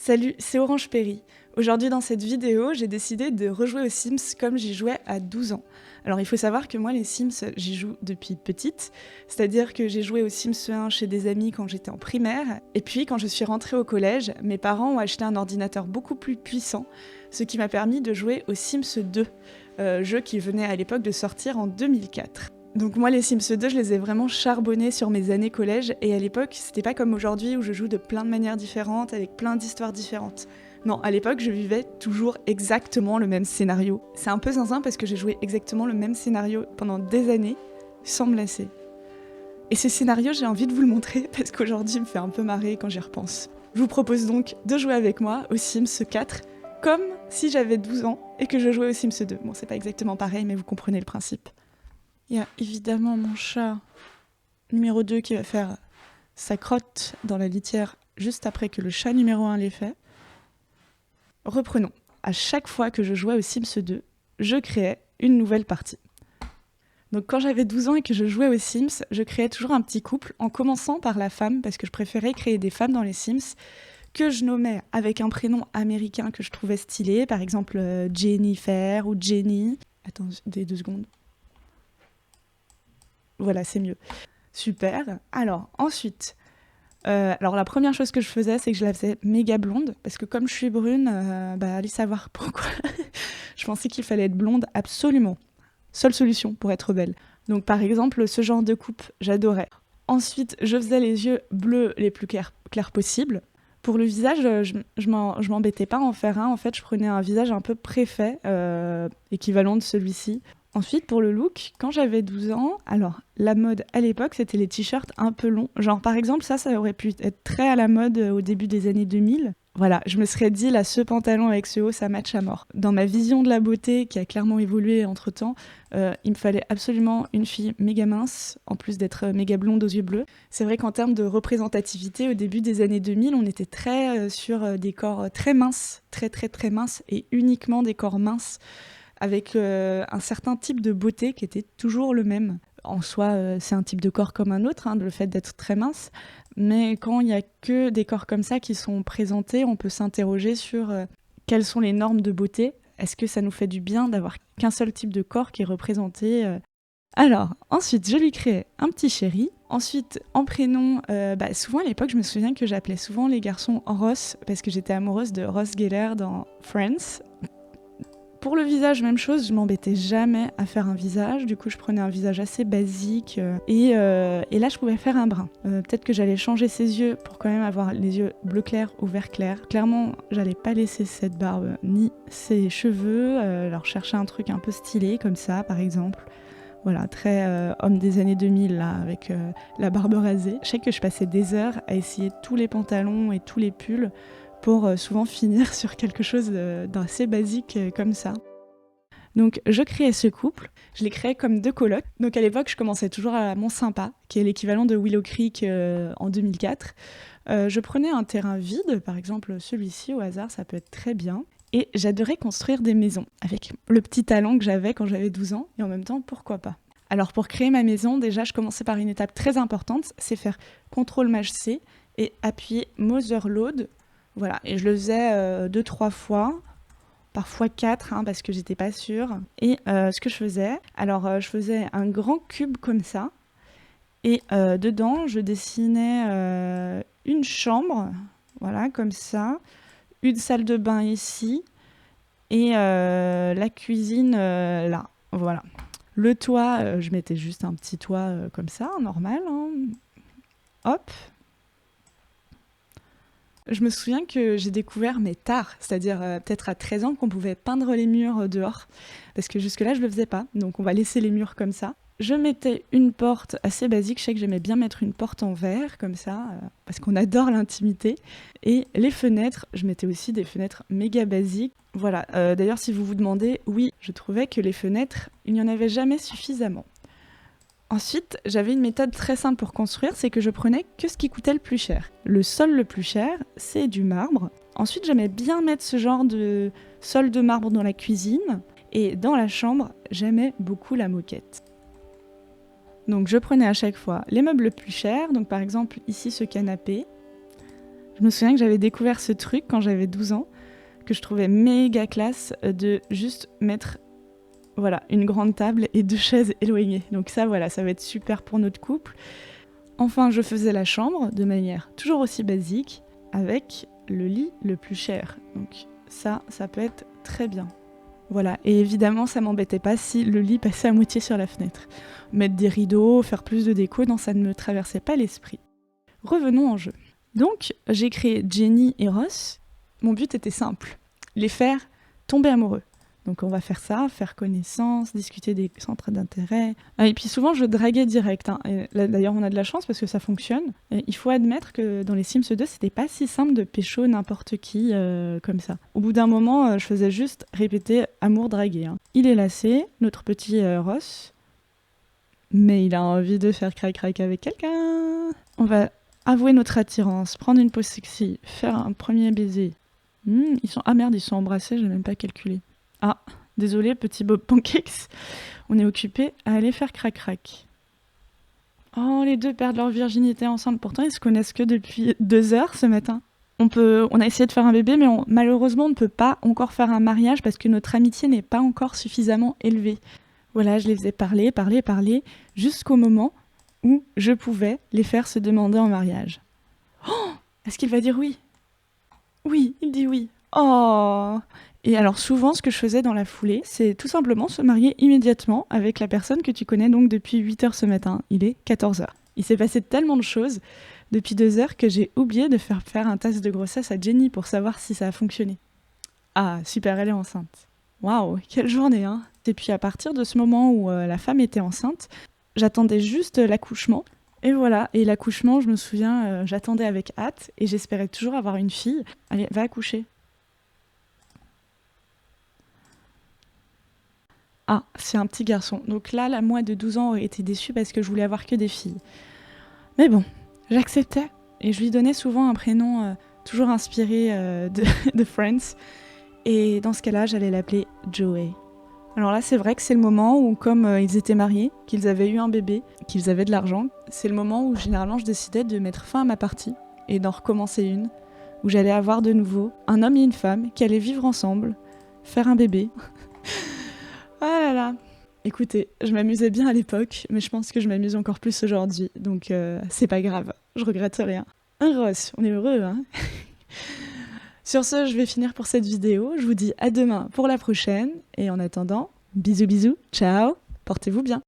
Salut, c'est Orange Perry. Aujourd'hui dans cette vidéo, j'ai décidé de rejouer aux Sims comme j'y jouais à 12 ans. Alors il faut savoir que moi les Sims, j'y joue depuis petite, c'est-à-dire que j'ai joué aux Sims 1 chez des amis quand j'étais en primaire, et puis quand je suis rentrée au collège, mes parents ont acheté un ordinateur beaucoup plus puissant, ce qui m'a permis de jouer aux Sims 2, jeu qui venait à l'époque de sortir en 2004. Donc moi les Sims 2, je les ai vraiment charbonnés sur mes années collège, et à l'époque, c'était pas comme aujourd'hui où je joue de plein de manières différentes, avec plein d'histoires différentes. Non, à l'époque, je vivais toujours exactement le même scénario. C'est un peu zinzin parce que j'ai joué exactement le même scénario pendant des années, sans me lasser. Et ce scénario, j'ai envie de vous le montrer parce qu'aujourd'hui, il me fait un peu marrer quand j'y repense. Je vous propose donc de jouer avec moi aux Sims 4, comme si j'avais 12 ans et que je jouais aux Sims 2. Bon, c'est pas exactement pareil, mais vous comprenez le principe. Il y a évidemment mon chat numéro 2 qui va faire sa crotte dans la litière juste après que le chat numéro 1 l'ait fait. Reprenons. À chaque fois que je jouais aux Sims 2, je créais une nouvelle partie. Donc quand j'avais 12 ans et que je jouais aux Sims, je créais toujours un petit couple, en commençant par la femme, parce que je préférais créer des femmes dans les Sims, que je nommais avec un prénom américain que je trouvais stylé, par exemple Jennifer ou Jenny. Attendez 2 secondes. Voilà, c'est mieux. Super. Alors, ensuite... alors la première chose que je faisais, c'est que je la faisais méga blonde, parce que comme je suis brune, allez savoir pourquoi. Je pensais qu'il fallait être blonde absolument. Seule solution pour être belle. Donc par exemple, ce genre de coupe, j'adorais. Ensuite, je faisais les yeux bleus les plus clairs possibles. Pour le visage, je m'embêtais pas à en faire un. En fait, je prenais un visage un peu préfet, équivalent de celui-ci. Ensuite, pour le look, quand j'avais 12 ans, alors la mode à l'époque, c'était les t-shirts un peu longs. Genre par exemple, ça aurait pu être très à la mode au début des années 2000. Voilà, je me serais dit, là, ce pantalon avec ce haut, ça match à mort. Dans ma vision de la beauté, qui a clairement évolué entre-temps, il me fallait absolument une fille méga mince, en plus d'être méga blonde aux yeux bleus. C'est vrai qu'en termes de représentativité, au début des années 2000, on était très sur des corps très minces, très très très minces, et uniquement des corps minces, avec un certain type de beauté qui était toujours le même. En soi, c'est un type de corps comme un autre, le fait d'être très mince, mais quand il n'y a que des corps comme ça qui sont présentés, on peut s'interroger sur quelles sont les normes de beauté. Est-ce que ça nous fait du bien d'avoir qu'un seul type de corps qui est représenté Alors, ensuite, je lui créais un petit chéri. Ensuite, en prénom, souvent à l'époque, je me souviens que j'appelais souvent les garçons Ross, parce que j'étais amoureuse de Ross Geller dans Friends. Pour le visage, même chose, je m'embêtais jamais à faire un visage, du coup je prenais un visage assez basique et là je pouvais faire un brun. Peut-être que j'allais changer ses yeux pour quand même avoir les yeux bleu clair ou vert clair. Clairement, j'allais pas laisser cette barbe ni ses cheveux, alors chercher un truc un peu stylé comme ça par exemple. Voilà, très homme des années 2000 là, avec la barbe rasée. Je sais que je passais des heures à essayer tous les pantalons et tous les pulls pour souvent finir sur quelque chose d'assez basique comme ça. Donc je créais ce couple, je les créais comme 2 colocs. Donc à l'époque, je commençais toujours à Mont Sympa, qui est l'équivalent de Willow Creek en 2004. Je prenais un terrain vide, par exemple celui-ci au hasard, ça peut être très bien. Et j'adorais construire des maisons, avec le petit talent que j'avais quand j'avais 12 ans, et en même temps, pourquoi pas. Alors pour créer ma maison, déjà je commençais par une étape très importante, c'est faire CTRL-C et appuyer Motherload. Voilà, et je le faisais 2-3 fois, parfois 4, parce que j'étais pas sûre. Et ce que je faisais, je faisais un grand cube comme ça, et dedans, je dessinais une chambre, voilà, comme ça, une salle de bain ici, et la cuisine là, voilà. Le toit, je mettais juste un petit toit comme ça, normal, hop. Je me souviens que j'ai découvert, mais tard, c'est-à-dire peut-être à 13 ans, qu'on pouvait peindre les murs dehors, parce que jusque-là, je le faisais pas, donc on va laisser les murs comme ça. Je mettais une porte assez basique, je sais que j'aimais bien mettre une porte en verre, comme ça, parce qu'on adore l'intimité. Et les fenêtres, je mettais aussi des fenêtres méga basiques. Voilà, d'ailleurs, si vous vous demandez, oui, je trouvais que les fenêtres, il n'y en avait jamais suffisamment. Ensuite, j'avais une méthode très simple pour construire, c'est que je prenais que ce qui coûtait le plus cher. Le sol le plus cher, c'est du marbre. Ensuite, j'aimais bien mettre ce genre de sol de marbre dans la cuisine. Et dans la chambre, j'aimais beaucoup la moquette. Donc je prenais à chaque fois les meubles les plus chers, donc par exemple ici ce canapé. Je me souviens que j'avais découvert ce truc quand j'avais 12 ans, que je trouvais méga classe de juste mettre voilà, une grande table et 2 chaises éloignées. Donc ça, voilà, ça va être super pour notre couple. Enfin, je faisais la chambre de manière toujours aussi basique, avec le lit le plus cher. Donc ça peut être très bien. Voilà, et évidemment, ça m'embêtait pas si le lit passait à moitié sur la fenêtre. Mettre des rideaux, faire plus de déco, non, ça ne me traversait pas l'esprit. Revenons en jeu. Donc, j'ai créé Jenny et Ross. Mon but était simple, les faire tomber amoureux. Donc on va faire ça, faire connaissance, discuter des centres d'intérêt. Et puis souvent je draguais direct. Et là, d'ailleurs on a de la chance parce que ça fonctionne. Et il faut admettre que dans les Sims 2, c'était pas si simple de pécho n'importe qui comme ça. Au bout d'un moment, je faisais juste répéter amour dragué. Il est lassé, notre petit Ross. Mais il a envie de faire crac-crac avec quelqu'un. On va avouer notre attirance, prendre une pause sexy, faire un premier baiser. Ah merde, ils sont embrassés, j'ai même pas calculé. Ah, désolé, petit Bob Pancakes. On est occupé à aller faire crac-crac. Oh, les deux perdent leur virginité ensemble. Pourtant, ils se connaissent que depuis 2 heures ce matin. On a essayé de faire un bébé, mais malheureusement, on ne peut pas encore faire un mariage parce que notre amitié n'est pas encore suffisamment élevée. Voilà, je les faisais parler, jusqu'au moment où je pouvais les faire se demander en mariage. Oh, est-ce qu'il va dire oui ? Oui, il dit oui. Oh ! Et alors souvent, ce que je faisais dans la foulée, c'est tout simplement se marier immédiatement avec la personne que tu connais donc depuis 8 heures ce matin. Il est 14 heures. Il s'est passé tellement de choses depuis 2 heures que j'ai oublié de faire un test de grossesse à Jenny pour savoir si ça a fonctionné. Ah, super, elle est enceinte. Waouh, quelle journée, hein! Et puis à partir de ce moment où la femme était enceinte, j'attendais juste l'accouchement. Et voilà, et l'accouchement, je me souviens, j'attendais avec hâte et j'espérais toujours avoir une fille. Allez, va accoucher. Ah, c'est un petit garçon. Donc là, moi de 12 ans aurait été déçue parce que je voulais avoir que des filles. Mais bon, j'acceptais. Et je lui donnais souvent un prénom toujours inspiré de Friends. Et dans ce cas-là, j'allais l'appeler Joey. Alors là, c'est vrai que c'est le moment où, comme ils étaient mariés, qu'ils avaient eu un bébé, qu'ils avaient de l'argent, c'est le moment où généralement je décidais de mettre fin à ma partie et d'en recommencer une, où j'allais avoir de nouveau un homme et une femme qui allaient vivre ensemble, faire un bébé. Ah là là. Écoutez, je m'amusais bien à l'époque, mais je pense que je m'amuse encore plus aujourd'hui, donc c'est pas grave, je regrette rien. Un Ross, on est heureux, hein. Sur ce, je vais finir pour cette vidéo. Je vous dis à demain pour la prochaine. Et en attendant, bisous bisous, ciao, portez-vous bien.